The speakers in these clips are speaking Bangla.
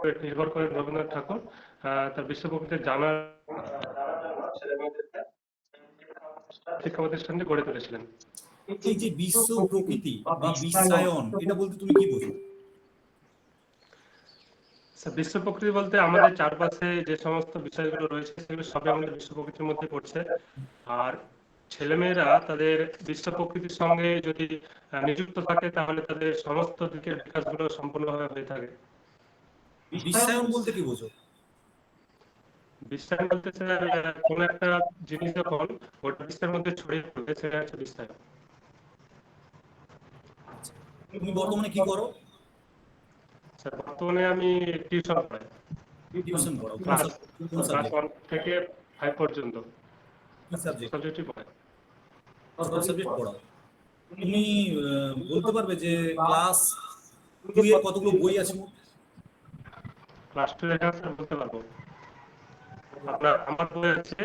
নির্ভর করে রবীন্দ্রনাথ ঠাকুর তার বিশ্ব প্রকৃতি জানার শিক্ষা প্রতিষ্ঠানটি গড়ে তুলেছিলেন। এই যে বিশ্ব প্রকৃতি বা বিশ্বায়ন, এটা বলতে তুমি কি বোঝো? বিশ্ব প্রকৃতি বলতে আমাদের চারপাশে যে সমস্ত বিষয়গুলো রয়েছে সেগুলো সবই আমাদের বিশ্ব প্রকৃতির মধ্যে পড়ছে। আর ছেলেমেয়েরা তাদের বিশ্ব প্রকৃতির সঙ্গে যদি নিযুক্ত থাকে তাহলে তাদের সমস্ত দিকের বিকাশগুলো সম্পূর্ণভাবে হয়ে থাকে। বিশ্বায়ন বলতে কি বোঝো? বিশ্বায়ন বলতে স্যার কোন একটা জিনিস যখন গোটা বিশ্বের মধ্যে ছড়িয়ে পড়বে সেটা হচ্ছে বিশ্বায়ন। তুমি বর্তমানে কি করো? স্যার বর্তমানে আমি টিউশন পড়াই। টিউশন পড়াও? কোন ক্লাস সাবজেক্ট? 1 থেকে 5 পর্যন্ত কি সাবজেক্ট? সাবজেক্টই পড়াই। সব সাবজেক্ট পড়াও। তুমি বলতে পারবে যে ক্লাস 2 এর কতগুলো বই আছে? ক্লাস 2 এর স্যার বলতে পারবো। আমার বই আছে,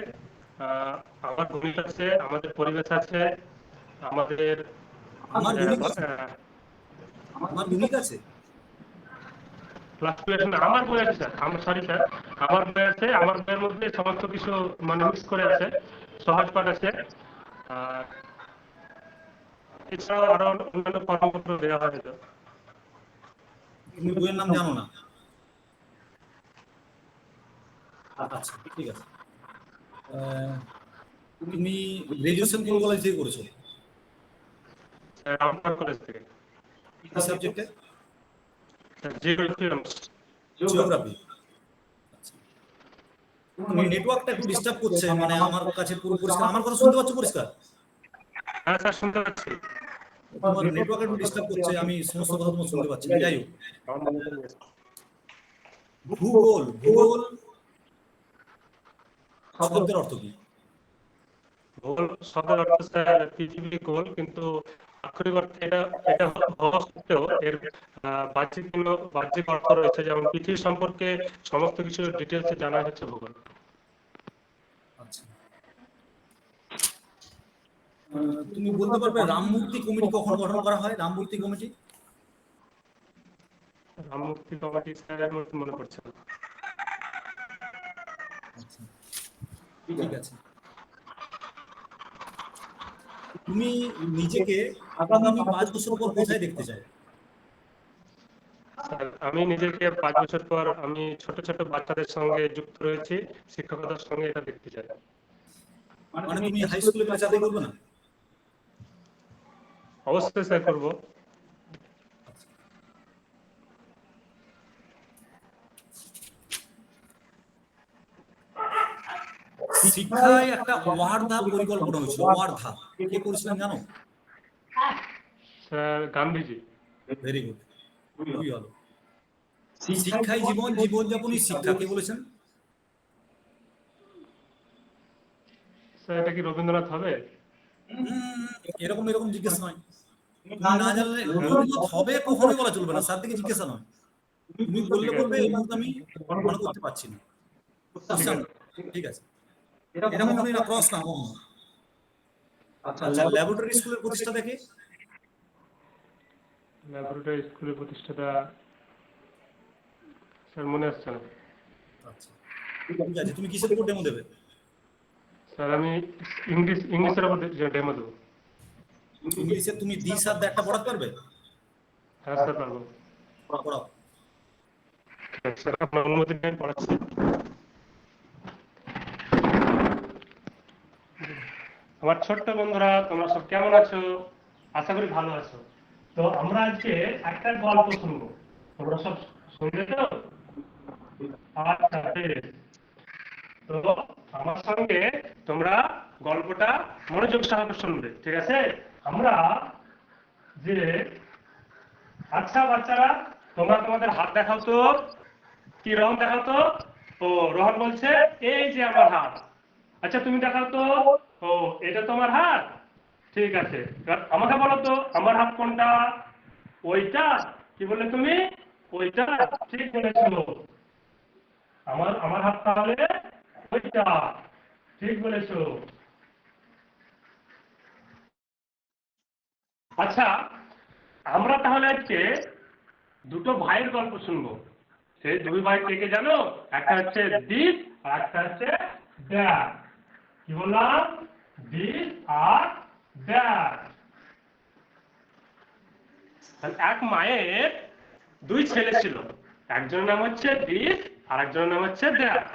আমার গণিত আছে, আমাদের পরিবেশ আছে, আমাদের আমার গণিত আছে? আমার গণিত আছে? ক্লাস 2 এর আমার বই আছে স্যার, সরি স্যার, আমার বই আছে, আমার বইয়ের মধ্যে সমস্ত কিছু মানে মিক্স করে আছে, সহজ পাঠ আছে, আর এছাড়াও আরো অন্যান্য কর্মপত্র দেওয়া হয়েছে। তুমি বইয়ের নাম জানো না? আচ্ছা, ঠিক আছে। তুমি গ্রাজুয়েশন কোন কলেজ থেকে করেছো? রামপুরহাট কলেজ থেকে। কি সাবজেক্টে? জিওগ্রাফি। তুমি নেটওয়ার্কটা একটু ডিস্টার্ব করছে, মানে আমার কাছে পুরো পরিষ্কার। আমার কথা শুনতে পাচ্ছ পরিষ্কার? হ্যাঁ স্যার শুনতে পাচ্ছি। তোমার নেটওয়ার্ক একটু ডিস্টার্ব করছে, আমি সমস্ত কথা তোমার শুনতে পাচ্ছি না। যাই হোক, ভূগোল, ভূগোল শব্দের অর্থ কি? ভূগোল শব্দের অর্থ স্যার পৃথিবী গোল, কিন্তু আক্ষরিক অর্থে এটা হওয়া সত্ত্বেও এর বাহ্যিক অর্থ রয়েছে, যেমন পৃথিবী সম্পর্কে সমস্ত কিছু ডিটেলসে জানা হচ্ছে ভূগোল। আচ্ছা, তুমি বলতে পারবে রামমূর্তি কমিটি কখন গঠন করা হয়? Ramamurthy committee? Ramamurthy committee sir মনে পড়ছে না। আচ্ছা, ঠিক আছে। তুমি নিজেকে আগামী 5 বছর পর কোথায় দেখতে চাও? স্যার আমি নিজেকে 5 বছর পর আমি ছোট ছোট বাচ্চাদের সঙ্গে যুক্ত রয়েছি, শিক্ষকতার সঙ্গে এটা দেখতে চাই। মানে তুমি হাই স্কুলে গেলে চাকরি করবে না? অবশ্যই স্যার করবো। শিক্ষায় একটা ওয়ার্ধা পরিকল্পনা হয়েছিল। ওয়ার্ধা কে করেছিলেন জানো? স্যার গান্ধীজি। ভেরি গুড, খুবই ভালো। শিক্ষাই জীবন, জীবনযাপনই শিক্ষা কে বলেছেন? স্যার এটা কি রবীন্দ্রনাথ হবে? এরকম এরকম জিজ্ঞেস নয়। তুমি না জানলে রবীন্দ্রনাথ হবে কখনোই বলা চলবে না, স্যার থেকে জিজ্ঞাসা নয়। তুমি বললে বলবে এই মুহূর্তে আমি মনে করতে পারছি না। ঠিক আছে, এটা কখনোই না ক্রস না কখনো। আচ্ছা, ল্যাবরেটরি স্কুলের প্রতিষ্ঠা দেখে? ল্যাবরেটরি স্কুলের প্রতিষ্ঠাতা স্যার মনে আসছে না। আচ্ছা, ঠিক আছে। তুমি কিসের উপর ডেমো দেবে? স্যার আমি ইংলিশের উপর ডেমো দেবো। ইংলিশে তুমি দি সাত একটা পড়াতে পারবে? হ্যাঁ স্যার পারবো। পড়াও। স্যার আপনার অনুমতি নিয়ে পড়াচ্ছি। আমার ছোট্ট বন্ধুরা, তোমরা সব কেমন আছো? আশা করি ভালো আছো। তো আমরা আজকে একটা গল্প শুনবো, তোমরা সব শুনবে তো? আচ্ছা বেশ। তো আমার সঙ্গে তোমরা গল্পটা মনোযোগ সহকারে শুনবে, ঠিক আছে? আমরা যে আচ্ছা বাচ্চারা, তোমরা তোমাদের হাত দেখাও তো, কি রং দেখাও তো। ও রোহন বলছে এই যে আমার হাত। আচ্ছা তুমি দেখাও তো। ও এটা তোমার হাত, ঠিক আছে। আমাকে বলো তো আমার হাত কোনটা? ওইটা। কি বললে তুমি? ওইটা, ঠিক বলেছো। আমার হাত তাহলে ওইটা, ঠিক বলেছো। আচ্ছা আমরা তাহলে আজকে দুটো ভাইয়ের গল্প শুনবো, সেই দুই ভাই কে কে জানো? একটা হচ্ছে দিস আর একটা হচ্ছে দ্যাট। কি বললাম? দিস আর দ্যাট। এক মায়ের দুই ছেলে ছিল, একজনের নাম হচ্ছে দিস আর একজনের নাম হচ্ছে দ্যাট।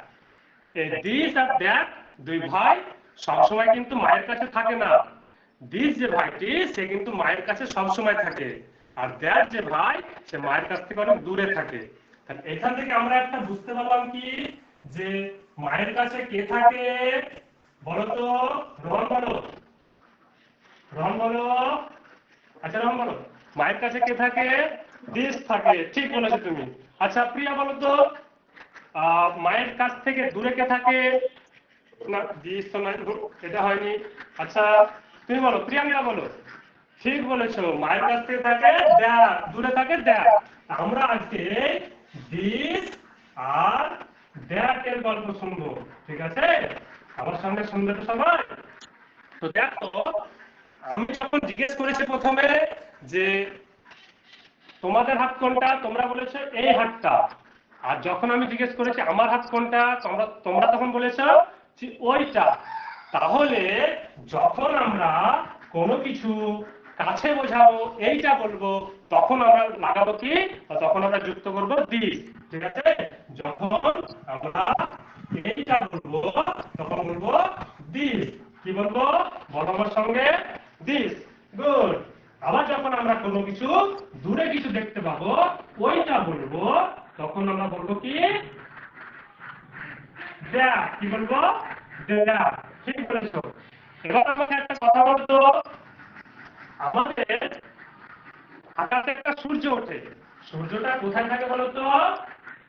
এই দিস আর দ্যাট দুই ভাই সবসময় কিন্তু মায়ের কাছে থাকে না। দিস যে ভাইটি সে কিন্তু মায়ের কাছে সবসময় থাকে, আর দ্যাট যে ভাই সে মায়ের কাছ থেকে অনেক দূরে থাকে। তাহলে এখান থেকে আমরা একটা বুঝতে পারলাম কি, যে মায়ের কাছে কে থাকে? বলো তো, রোহন বলো, রোহন বলো। আচ্ছা রোহন বলো, মায়ের কাছে কে থাকে? দিস থাকে, ঠিক বলেছো তুমি। আচ্ছা প্রিয়া বলো তো, মায়ের কাছ থেকে দূরে কে থাকে? না দিস তো নয়, এটা হয়নি। আচ্ছা তুমি বলো, প্রিয়াঙ্কা বলো। ঠিক বলেছো, মায়ের কাছ থেকে থাকে দ্যাট, দূরে থাকে দ্যাট। আমরা আজকে দিস আর দ্যাট এর গল্প শুনবো, ঠিক আছে? আমার সঙ্গে শুনবে তো সবাই? তো দেখো, আমি যখন জিজ্ঞেস করেছি প্রথমে যে তোমাদের হাত কোনটা, তোমরা বলেছো এই হাতটা। আর যখন আমি জিজ্ঞেস করেছি আমার হাত কোনটা, তোমরা তখন বলেছো যে ওইটা। তাহলে যখন আমরা কোনো কিছু কাছে বোঝাবো, এইটা বলবো, তখন আমরা লাগাবো কি? তখন আমরা যুক্ত করবো দিস, ঠিক আছে? যখন আমরা এইটা বলবো তখন বলবো দিস। কি বলবো? বলো আমার সঙ্গে, দিস। গুড। আবার যখন আমরা কোনো কিছু দূরে কিছু দেখতে পাবো, ওইটা বলবো, তখন আমরা বলবো কি? দ্যাট। কি বলবো? দ্যাট। ঠিক বলেছো। এবার আমাকে একটা কথা বলতো, আমাদের আকাশে একটা সূর্য ওঠে, সূর্যটা কোথায় থাকে বলো তো?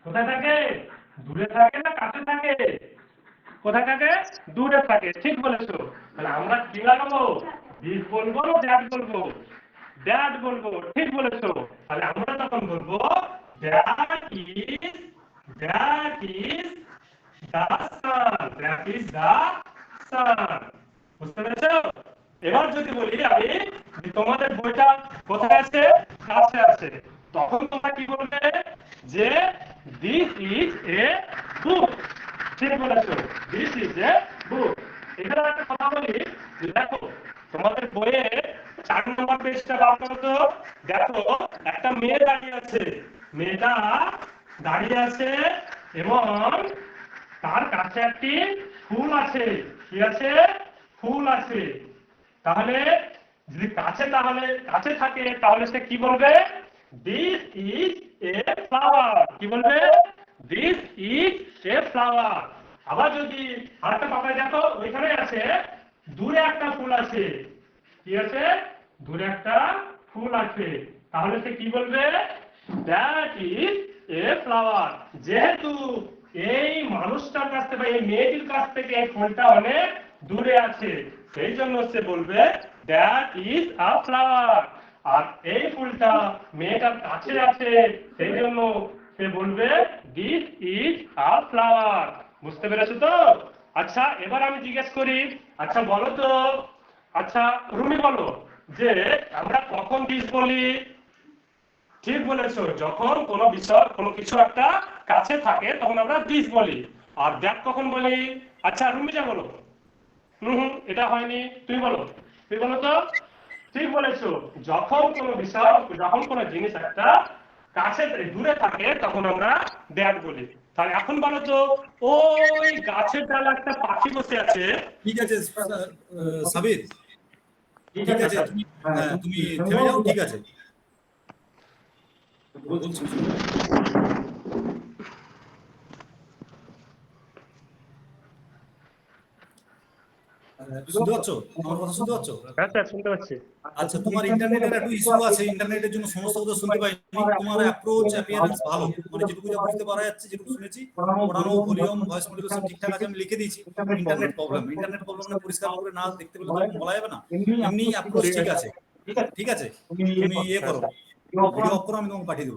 কোথায় থাকে? দূরে থাকে না কাছে থাকে? কোথায় থাকে? দূরে থাকে, ঠিক বলেছো। তাহলে আমরা কি লাগাবো? দিস বলবো না দ্যাট বলবো? দ্যাট বলবো, ঠিক বলেছো। তাহলে আমরা তখন বলবো that is, that is the sun, that is the sun. বুঝতে পেরেছো? এবার যদি বলি আমি যে তোমাদের বইটা কোথায় আছে? কাছে আছে, তখন তোমরা কি বলবে? যে দিস ইজ এ বুক। ঠিক বলেছো, দিস ইজ এ বুক। এখানে একটা কথা বলি, দেখো তোমাদের বইয়ে 4 নম্বর পেজটা বার করো তো। দেখো একটা মেয়ে দাঁড়িয়ে আছে, মেয়েটা দাঁড়িয়ে আছে এবং তার কাছে একটি ফুল আছে। কি আছে? ফুল আছে। তাহলে যদি কাছে থাকে তাহলে সে কি বলবে? This is a flower. কি বলবে? This is a flower. আবার যদি আরেকটা পাতায় দেখো, ওইখানে আছে দূরে একটা ফুল আছে। কি আছে? দূরে একটা ফুল আছে। তাহলে সে কি বলবে? That is a flower. যেহেতু এই মানুষটার কাছ থেকে বা এই মেয়েটির কাছ থেকে এই ফুলটা অনেক দূরে আছে, সেই জন্য সে বলবে দ্যাট ইজ আ ফ্লাওয়ার। আর এই ফুলটা মেয়েটার কাছে আছে, সেই জন্য সে বলবে দিস ইজ আ ফ্লাওয়ার। বুঝতে পেরেছো তো? আচ্ছা এবার আমি জিজ্ঞেস করি, আচ্ছা বলো তো, আচ্ছা রুমি বলো, যে আমরা কখন দিস বলি? ঠিক বলেছো, যখন কোনো বিষয় কোনো কিছু একটা কাছে থাকে তখন আমরা দিস বলি। আর দ্যাট কখন বলি? আচ্ছা রুমিজা বলো। এটা হয়নি, তুমি বলো, তুমি বলো তো। ঠিক বলেছো, যখন কোনো বিষয়, যখন কোনো জিনিস একটা কাছে দূরে থাকে তখন আমরা দ্যাট বলি। তাহলে এখন বলো তো, ওই গাছের ডালে একটা পাখি বসে আছে। ঠিক আছে সাবির, ঠিক আছে, তুমি থেমে যাও, ঠিক আছে বলছি। শুনতে পাচ্ছ? আমার কথা শুনতে পাচ্ছ? হ্যাঁ স্যার শুনতে পাচ্ছি। আচ্ছা, তোমার ইন্টারনেটের একটু ইস্যু আছে, ইন্টারনেটের জন্য সমস্ত কথা শুনতে পাইনি। তোমার অ্যাপ্রোচ অ্যাপিয়ারেন্স ভালো, মানে যেটুকু যা বুঝতে পারা যাচ্ছে, যেটুকু শুনেছি, পড়ানো, ভলিউম, ভয়েস মডুলেশন ঠিকঠাক আছে, আমি লিখে দিয়েছি। ইন্টারনেট প্রবলেম মানে পরিষ্কার করে না দেখতে পেলে তো বলা যাবে না। এমনি অ্যাপ্রোচ ঠিক আছে, ঠিক আছে। তুমি ইয়ে করো, ভিডিও অফ করো, আমি তোমাকে পাঠিয়ে দেবো।